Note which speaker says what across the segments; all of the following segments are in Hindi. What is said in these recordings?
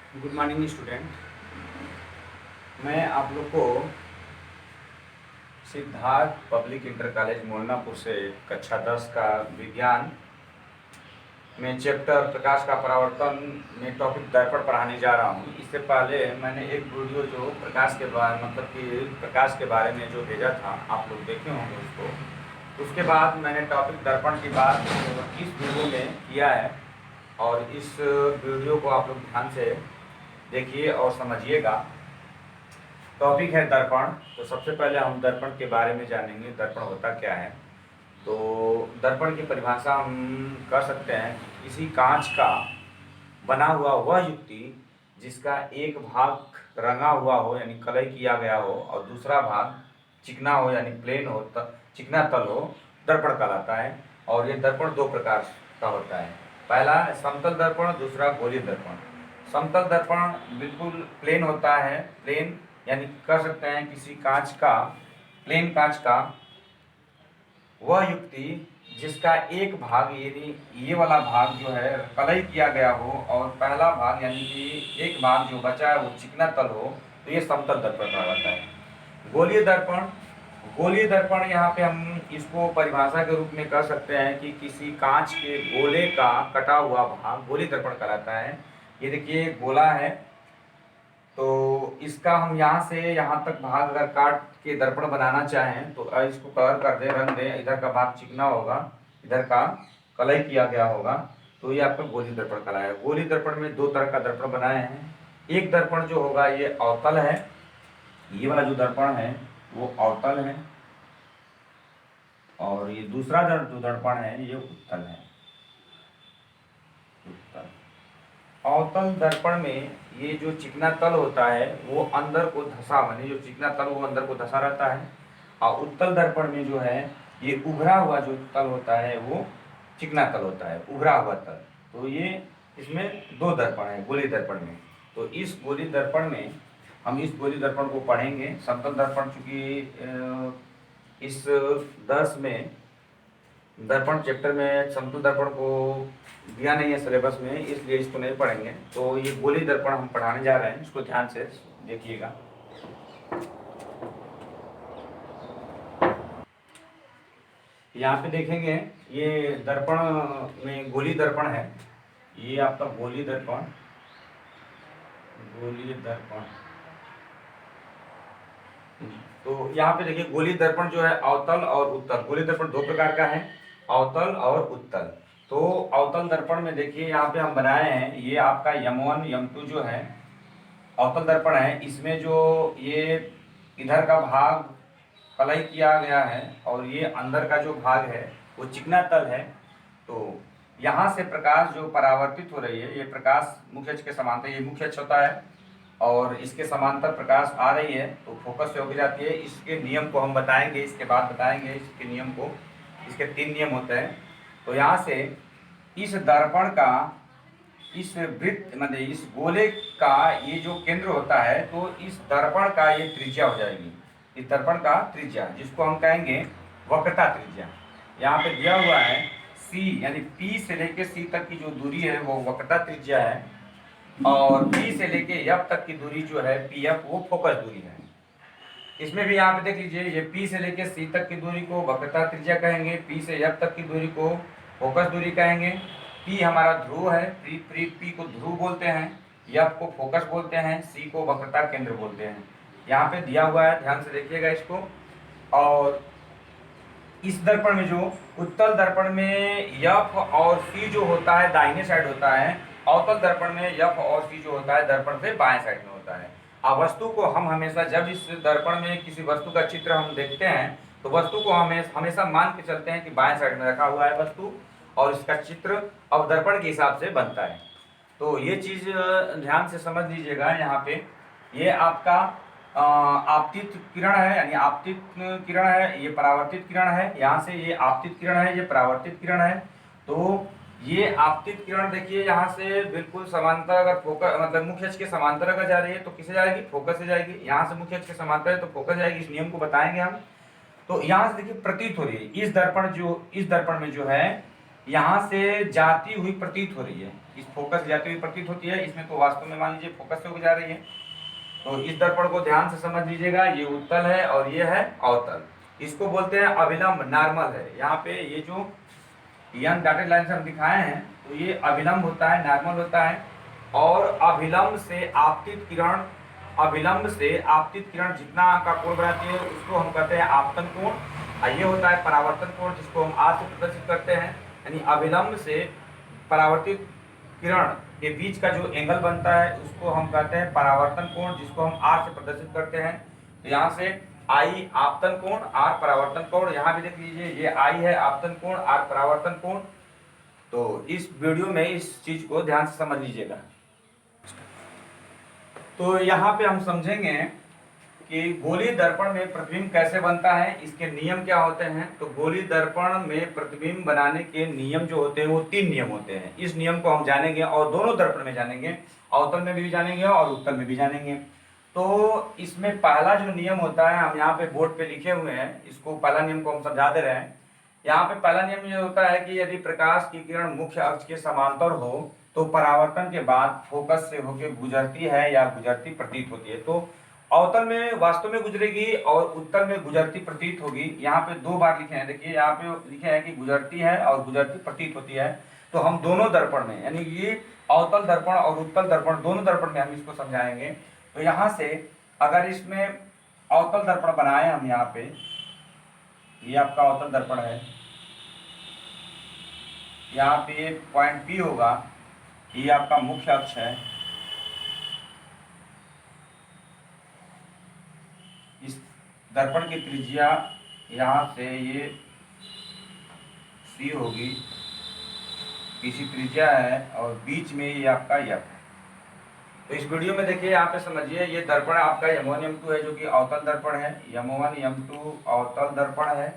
Speaker 1: Good morning student. मैं आप लोग को Siddharth public inter college Molnapur से कक्षा 10 का विज्ञान में चैप्टर प्रकाश का परावर्तन में टॉपिक दर्पण पढ़ाने जा रहा हूँ। इससे पहले मैंने एक वीडियो जो प्रकाश के बारे मतलब कि प्रकाश के बारे में जो भेजा था, आप लोग देखे होंगे उसको। उसके बाद मैंने टॉपिक दर्पण की बात इस वीडियो में किया है और इस वीडियो को आप लोग ध्यान से देखिए और समझिएगा। टॉपिक है दर्पण। तो सबसे पहले हम दर्पण के बारे में जानेंगे, दर्पण होता क्या है। तो दर्पण की परिभाषा हम कर सकते हैं कि किसी कांच का बना हुआ वह युक्ति जिसका एक भाग रंगा हुआ हो यानी कलई किया गया हो और दूसरा भाग चिकना हो यानी प्लेन हो, चिकना तल हो, दर्पण कहलाता है। और ये दर्पण दो प्रकार का होता है। पहला समतल दर्पण, दूसरा गोलीय दर्पण। समतल दर्पण बिल्कुल प्लेन होता है, प्लेन यानी कह सकते हैं किसी कांच का, प्लेन कांच का वह युक्ति जिसका एक भाग यानी ये वाला भाग जो है कलई किया गया हो और पहला भाग यानी कि एक भाग जो बचा है वो चिकना तल हो, तो ये समतल दर्पण कहा जाता है। गोलीय दर्पण, गोलीय दर्पण यहाँ पे हम इसको परिभाषा के रूप में कह सकते हैं कि किसी कांच के गोले का कटा हुआ भाग गोलीय दर्पण कहलाता है। ये देखिए गोला है, तो इसका हम यहाँ से यहाँ तक भाग अगर काट के दर्पण बनाना चाहें तो इसको कलर कर दें, रंग दें। इधर का भाग चिकना होगा, इधर का कलई किया गया होगा, तो ये आपका गोलीय दर्पण कहलाएगा। गोलीय दर्पण में दो तरह का दर्पण बनाए हैं। एक दर्पण जो होगा ये अवतल है, ये वाला जो दर्पण है वो अवतल है, और ये दूसरा जो दर्पण है ये उत्तल है। उत्तल अवतल दर्पण में ये जो चिकना तल होता है वो अंदर को धसा, माने जो चिकना तल वो अंदर को धसा रहता है। और उत्तल दर्पण में जो है ये उभरा हुआ जो तल होता है वो चिकना तल होता है, उभरा हुआ तल। तो ये इसमें दो दर्पण है गोलीय दर्पण में। तो इस गोलीय दर्पण में हम इस गोलीय दर्पण को पढ़ेंगे। समतल दर्पण चूंकि इस 10 में दर्पण चैप्टर में समतल दर्पण को दिया नहीं है सिलेबस में, इसलिए इसको नहीं पढ़ेंगे। तो ये गोलीय दर्पण हम पढ़ाने जा रहे हैं, इसको ध्यान से देखिएगा। यहाँ पे देखेंगे ये दर्पण में गोलीय दर्पण है, ये आपका गोलीय दर्पण, गोलीय दर्पण। तो यहाँ पे देखिए गोलीय दर्पण जो है अवतल और उत्तल, गोलीय दर्पण दो प्रकार का है, अवतल और उत्तल। तो अवतल दर्पण में देखिए यहाँ पे हम बनाए हैं, ये आपका M1 M2 जो है अवतल दर्पण है। इसमें जो ये इधर का भाग कलई किया गया है और ये अंदर का जो भाग है वो चिकना तल है। तो यहाँ से प्रकाश जो परावर्तित हो रही है, ये प्रकाश मुख्य अक्ष के समांतर, ये मुख्य अक्ष होता है और इसके समांतर प्रकाश आ रही है तो फोकस से होकर जाती है। इसके नियम को हम बताएंगे, इसके बाद बताएंगे इसके नियम को। इसके 3 नियम होते हैं। तो यहाँ से इस दर्पण का, इस वृत्त मतलब इस गोले का ये जो केंद्र होता है, तो इस दर्पण का ये त्रिज्या हो जाएगी, इस दर्पण का त्रिज्या, जिसको हम कहेंगे वक्रता त्रिज्या। यहाँ पे दिया हुआ है C यानी P से लेके C तक की जो दूरी है वो वक्रता त्रिज्या है, और P से लेके F तक की दूरी जो है PF वो फोकस दूरी है। इसमें भी यहाँ पे देख लीजिए, ये P से लेके C तक की दूरी को वक्रता त्रिज्या कहेंगे, P से F तक की दूरी को फोकस दूरी कहेंगे। P हमारा ध्रुव है, P को ध्रुव बोलते हैं, F को फोकस बोलते हैं, C को वक्रता केंद्र बोलते हैं। यहाँ पे दिया हुआ है, ध्यान से देखिएगा इसको। और इस दर्पण में जो उत्तल दर्पण में F और C जो होता है दाहिने साइड होता है, अवतल दर्पण में F और C जो होता है दर्पण से बाएं साइड में होता है। अब वस्तु को हम हमेशा जब इस दर्पण में किसी वस्तु का चित्र हम देखते हैं तो वस्तु को हमेशा मान के चलते हैं कि बाएं साइड में रखा हुआ है वस्तु, और इसका चित्र अब दर्पण के हिसाब से बनता है। तो ये चीज ध्यान से समझ लीजिएगा। यहाँ पे ये आपका आपतित किरण है, यानी आपतित किरण है, ये परावर्तित किरण है। यहाँ से ये आपतित किरण है, ये परावर्तित किरण है। तो ये आपतित किरण देखिए यहाँ से बिल्कुल समांतर, अगर फोकस मतलब मुख्य अक्ष के समांतर अगर जा रही है तो किसे जाएगी, फोकस से जाएगी। यहाँ से मुख्य अक्ष के समांतर है तो फोकस जाएगी, इस नियम को बताएंगे हम। तो यहाँ से देखिए प्रतीत हो रही है, इस दर्पण में जो है यहाँ से जाती हुई प्रतीत हो रही है। इस फोकस से जाती हुई प्रतीत होती है, इसमें तो वास्तव में मान लीजिए फोकस से होकर जा रही है। तो इस दर्पण को ध्यान से समझ लीजिएगा, ये उत्तल है और ये है अवतल। इसको बोलते हैं अभिलंब, नॉर्मल है। यहाँ पे ये जो यंग डॉटेड लाइन से हम दिखाए हैं तो ये अभिलंब होता है, नॉर्मल होता है। और अभिलंब से आपतित किरण, अभिलंब से आपतित किरण जितना का कोण बनाती है उसको हम कहते हैं आपतन कोण। और ये होता है परावर्तन कोण, जिसको हम आर से प्रदर्शित करते हैं। यानी अभिलंब से परावर्तित किरण के बीच का जो एंगल बनता है उसको हम कहते हैं परावर्तन कोण, जिसको हम आर से प्रदर्शित करते हैं। तो यहाँ से आई आपतन कोण, आर परावर्तन कोण। यहाँ भी देख लीजिए, ये आई है आपतन कोण, आर परावर्तन कोण। तो इस वीडियो में इस चीज को ध्यान से समझ लीजिएगा। तो यहाँ पे हम समझेंगे कि गोली दर्पण में प्रतिबिंब कैसे बनता है, इसके नियम क्या होते हैं। तो गोली दर्पण में प्रतिबिंब बनाने के नियम जो होते हैं वो 3 नियम होते हैं। इस नियम को हम जानेंगे और दोनों दर्पण में जानेंगे, अवतल में भी जानेंगे और उत्तल में भी जानेंगे। तो इसमें पहला जो नियम होता है, हम यहाँ पे बोर्ड पे लिखे हुए हैं, इसको पहला नियम को हम समझा दे रहे हैं। यहाँ पे पहला नियम ये होता है कि यदि प्रकाश की किरण मुख्य अक्ष के समांतर हो तो परावर्तन के बाद फोकस से होकर गुजरती है या गुजरती प्रतीत होती है। तो अवतल में वास्तव में गुजरेगी और उत्तल में गुजरती प्रतीत होगी। यहाँ पे 2 बार लिखे हैं, देखिए यहाँ पे लिखे हैं कि गुजरती है और गुजरती प्रतीत होती है। तो हम दोनों दर्पण में, यानी ये अवतल दर्पण और उत्तल दर्पण दोनों दर्पण में हम इसको समझाएंगे। तो यहाँ से अगर इसमें अवतल दर्पण बनाए हम, यहाँ पे ये आपका अवतल दर्पण है, यहाँ पे पॉइंट P होगा, ये आपका मुख्य अक्ष है। इस दर्पण की त्रिज्या यहाँ से ये C होगी, PC त्रिज्या है, और बीच में ये आपका F है। तो इस वीडियो में देखिए, यहाँ पे समझिए, ये दर्पण आपका M1 M2 है जो कि अवतल दर्पण है। M1 M2 अवतल दर्पण है।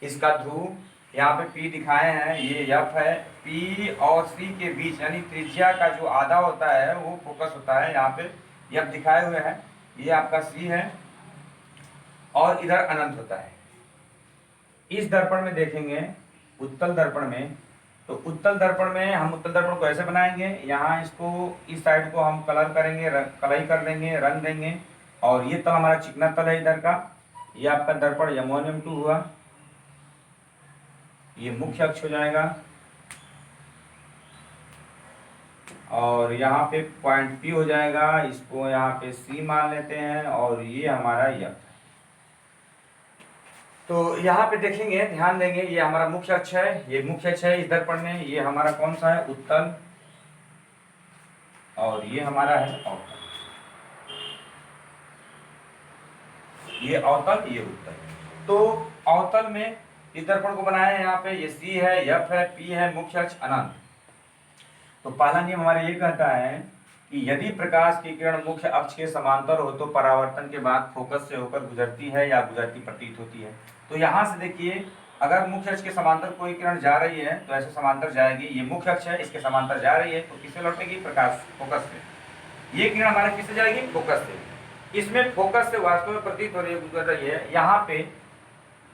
Speaker 1: इसका ध्रुव यहाँ पे P दिखाए हैं, ये F है। P और C के बीच यानी त्रिज्या का जो आधा होता है वो फोकस होता है, यहाँ पे F दिखाए हुए हैं। ये आपका C है और इधर अनंत होता है। इस दर्पण में देखेंगे, उत्तल दर्पण में, तो उत्तल दर्पण में हम उत्तल दर्पण को ऐसे बनाएंगे, यहाँ इसको इस साइड को हम कलर करेंगे, कलई कर देंगे, रंग देंगे। और ये तल हमारा चिकना तल है इधर का। ये आपका दर्पण M1 M2 हुआ, ये मुख्य अक्ष हो जाएगा। और यहाँ पे पॉइंट P हो जाएगा, इसको यहाँ पे C मान लेते हैं, और ये हमारा F। तो यहाँ पे देखेंगे, ध्यान देंगे, ये हमारा मुख्य अक्ष है, ये मुख्य अक्ष है इस दर्पण में। ये हमारा कौन सा है, उत्तल, और ये हमारा है अवतल। ये अवतल, ये उत्तल। तो अवतल में इस दर्पण को बनाया है, यहाँ पे ये C है, F है, P है, मुख्य अक्ष अनंत। तो पहला नियम हमारा ये कहता है कि यदि प्रकाश की किरण मुख्य अक्ष के समांतर हो तो परावर्तन के बाद फोकस से होकर गुजरती है या गुजरती प्रतीत होती है। तो यहाँ से देखिए, अगर मुख्य अक्ष के समांतर कोई किरण जा रही है तो ऐसे समांतर जाएगी। ये मुख्य अक्ष है, इसके समांतर जा रही है तो किससे लौटेगी, प्रकाश, फोकस से। ये किरण हमारे किससे जाएगी, फोकस से। इसमें फोकस से वास्तव में प्रतीत हो रही है, गुजर रही है। यहाँ पे,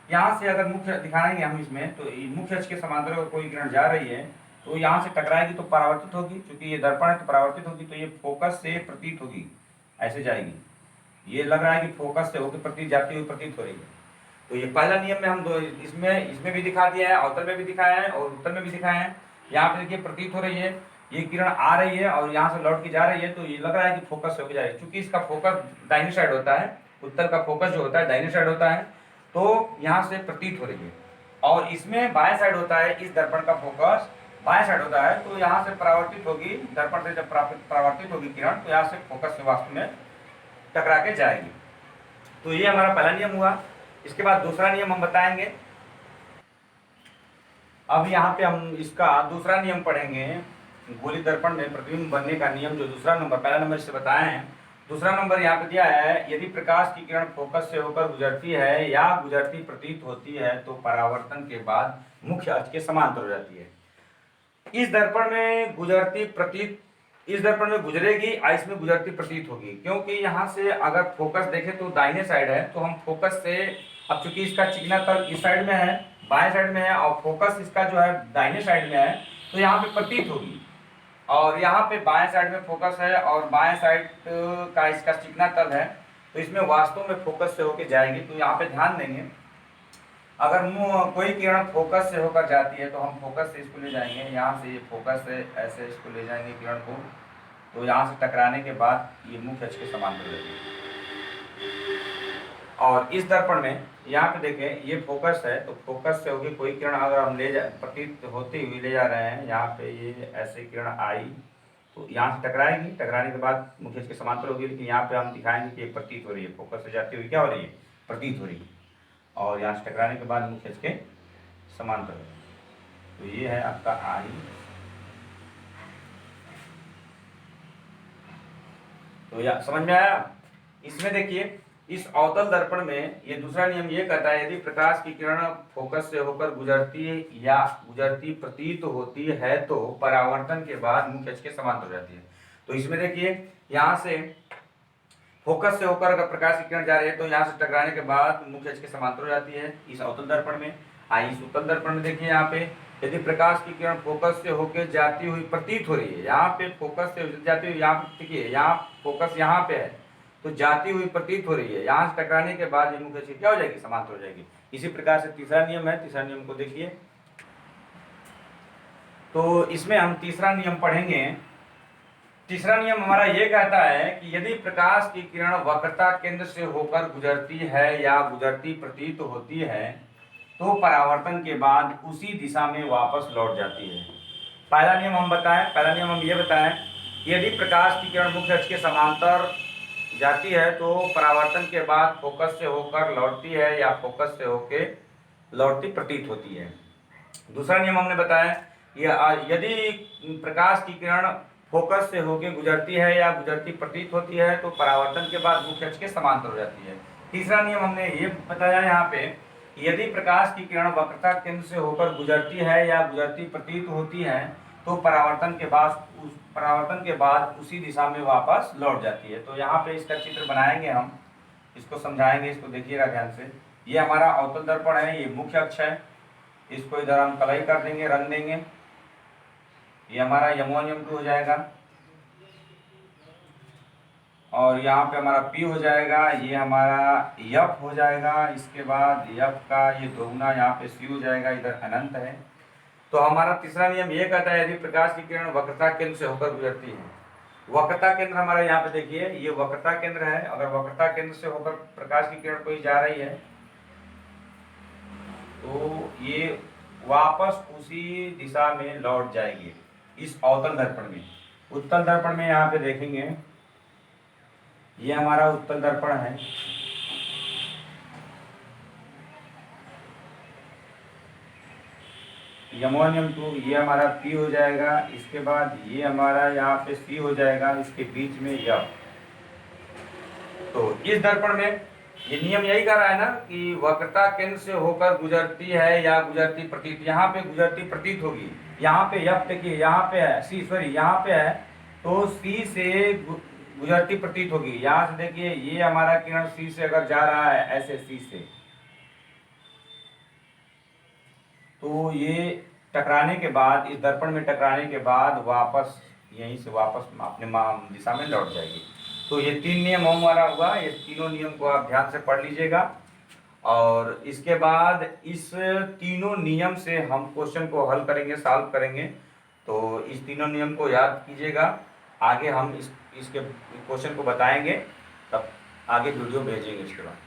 Speaker 1: यहाँ से अगर मुख्य दिखाएंगे हम इसमें, तो मुख्य अक्ष के समांतर अगर कोई किरण जा रही है तो यहाँ से टकराएगी तो परावर्तित होगी, क्योंकि ये दर्पण है तो परावर्तित होगी। तो ये फोकस से प्रतीत होगी, ऐसे जाएगी। ये लग रहा है कि फोकस से होकर प्रतीत जाती हुई प्रतीत हो रही है। तो ये पहला नियम में हम दो इसमें भी दिखा दिया है, अवतल में भी दिखाया है और उत्तल में भी दिखाया है। यहाँ पे देखिए प्रतीत हो रही है, ये किरण आ रही है और यहाँ से लौट के जा रही है, तो ये लग रहा है कि फोकस से होकर जा रही है। चूंकि इसका फोकस दाहिनी साइड होता है, उत्तल का फोकस जो होता है दाहिनी साइड होता है, तो यहाँ से प्रतीत हो रही है। और इसमें बाएं साइड होता है, इस दर्पण का फोकस बाएं साइड होता है, तो यहाँ से परावर्तित होगी, दर्पण से जब परावर्तित होगी किरण तो यहाँ से फोकस से वास्तव में टकरा के जाएगी। तो ये हमारा पहला नियम हुआ। इसके बाद दूसरा नियम हम बताएंगे। अब यहाँ पे हम इसका दूसरा नियम पढ़ेंगे, गोली दर्पण में प्रतिबिंब बनने का नियम, जो दूसरा नंबर, पहला नंबर से बताए हैं, दूसरा नंबर यहाँ पे दिया है, यदि प्रकाश की किरण फोकस से होकर गुजरती है या गुजरती प्रतीत होती है तो परावर्तन के बाद मुख्य अक्ष के समांतर हो जाती है। इस दर्पण में गुजरती प्रतीत, इस दर्पण में गुजरेगी और इसमें गुजरती प्रतीत होगी, क्योंकि यहाँ से अगर फोकस देखें तो दाहिने साइड है, तो हम फोकस से, अब चूंकि इसका चिकना तल इस साइड में है, बाएं साइड में है, और फोकस इसका जो है दाहिने साइड में है, तो यहाँ पे प्रतीत होगी। और यहाँ पे बाएं साइड में फोकस है और बाएं साइड का इसका चिकना तल है, तो इसमें वास्तव में फोकस से होकर जाएगी। तो यहाँ पे ध्यान देंगे, अगर कोई किरण फोकस से होकर जाती है तो हम फोकस से इसको ले जाएंगे, यहाँ से ये फोकस है, ऐसे इसको ले जाएंगे किरण को, तो यहाँ से टकराने के बाद ये मुख्य अक्ष के समांतर लगेगी। और इस दर्पण में यहाँ पे देखें, ये फोकस है, तो फोकस से होगी कोई किरण अगर हम ले जा प्रतीत होती हुई ले जा रहे हैं, यहाँ पे ये ऐसे किरण आई तो यहाँ से टकराएगी, टकराने के बाद मुख्य अक्ष के समांतर होगी। लेकिन यहाँ पे हम दिखाएंगे कि ये प्रतीत हो रही है, फोकस से जाती हुई क्या हो रही है, प्रतीत हो रही है, और यहाँ से टकराने के बाद मुख्य अक्ष के समांतर। तो ये है आपका आई। तो या समझ में आया। इसमें देखिए, इस अवतल दर्पण में ये दूसरा नियम ये कहता है, यदि प्रकाश की किरण फोकस से होकर गुजरती या गुजरती प्रतीत होती है तो परावर्तन के बाद मुख्य अक्ष के समांतर हो जाती है। तो इसमें देखिए, यहाँ से फोकस से होकर अगर प्रकाश की किरण जा रही है तो यहाँ से टकराने के बाद मुख्य अक्ष के समांतर हो जाती है इस अवतल दर्पण में। इस उत्तल दर्पण में देखिए, यहाँ पे यदि प्रकाश की किरण फोकस से होकर जाती हुई प्रतीत हो रही है, यहाँ पे फोकस से जाती हुई, यहाँ पे देखिए, यहाँ फोकस यहाँ पे है तो जाती हुई प्रतीत हो रही है, यहाँ से टकराने के बाद ये मुख्य अक्ष क्या हो जाएगी, समांतर हो जाएगी। इसी प्रकार से तीसरा नियम है, तीसरा नियम को देखिए। तो इसमें हम तीसरा नियम पढ़ेंगे। तीसरा नियम हमारा ये कहता है कि यदि प्रकाश की किरण वक्रता केंद्र से होकर गुजरती है या गुजरती प्रतीत होती है तो परावर्तन के बाद उसी दिशा में वापस लौट जाती है। पहला नियम हम ये बताएं कि यदि प्रकाश की किरण मुख्य अक्ष के समांतर जाती है तो परावर्तन के बाद फोकस से होकर लौटती है या फोकस से होकर लौटती प्रतीत होती है। दूसरा नियम हमने बताया, यदि प्रकाश की किरण फोकस से होकर गुजरती है या गुजरती प्रतीत होती है तो परावर्तन के बाद मुख्य अक्ष के समांतर हो जाती है। तीसरा नियम हमने ये बताया यहाँ पे, यदि प्रकाश की किरण वक्रता केंद्र से होकर गुजरती है या गुजरती प्रतीत होती है तो परावर्तन के बाद उसी दिशा में वापस लौट जाती है। तो यहाँ पे इसका चित्र बनाएंगे, हम इसको समझाएंगे, इसको देखिएगा ध्यान से। ये हमारा अवतल दर्पण है, ये मुख्य अक्ष है, इसको इधर हम कलई कर देंगे, रंग देंगे। ये हमारा M1 M2 हो जाएगा और यहाँ पे हमारा P हो जाएगा, ये हमारा F हो जाएगा। इसके बाद F का ये दोगुना यहाँ पे C हो जाएगा, इधर अनंत है। तो हमारा तीसरा नियम ये कहता है, यदि प्रकाश की किरण वक्रता केंद्र से होकर गुजरती है, वक्रता केंद्र हमारा यहाँ पे देखिए, ये वक्रता केंद्र है। अगर वक्रता केंद्र से होकर प्रकाश की किरण कोई जा रही है तो ये वापस उसी दिशा में लौट जाएगी इस अवतल दर्पण में। उत्तल दर्पण में यहाँ पे देखेंगे, ये हमारा उत्तल दर्पण है। M1 M2 ये हमारा P हो जाएगा। इसके बाद ये हमारा यहाँ पे C हो जाएगा, इसके बीच में F। तो इस दर्पण में ये नियम यही कह रहा है ना कि वक्रता केंद्र से होकर गुजरती है या गुजरती प्रतीत, यहाँ पे गुजरती प्रतीत होगी, यहाँ पे F देखिए, यहाँ पे है यहाँ पे है तो C से गुजरती प्रतीत होगी। यहाँ से देखिए, ये हमारा किरण C से अगर जा रहा है ऐसे C से, तो ये टकराने के बाद, इस दर्पण में टकराने के बाद वापस यहीं से वापस अपने दिशा में लौट जाएगी। तो ये तीन नियम हमारा हुआ, ये तीनों नियम को आप ध्यान से पढ़ लीजिएगा। और इसके बाद इस तीनों नियम से हम क्वेश्चन को हल करेंगे, सॉल्व करेंगे। तो इस तीनों नियम को याद कीजिएगा। आगे हम इसके क्वेश्चन को बताएंगे, तब आगे वीडियो भेजेंगे इसके बाद।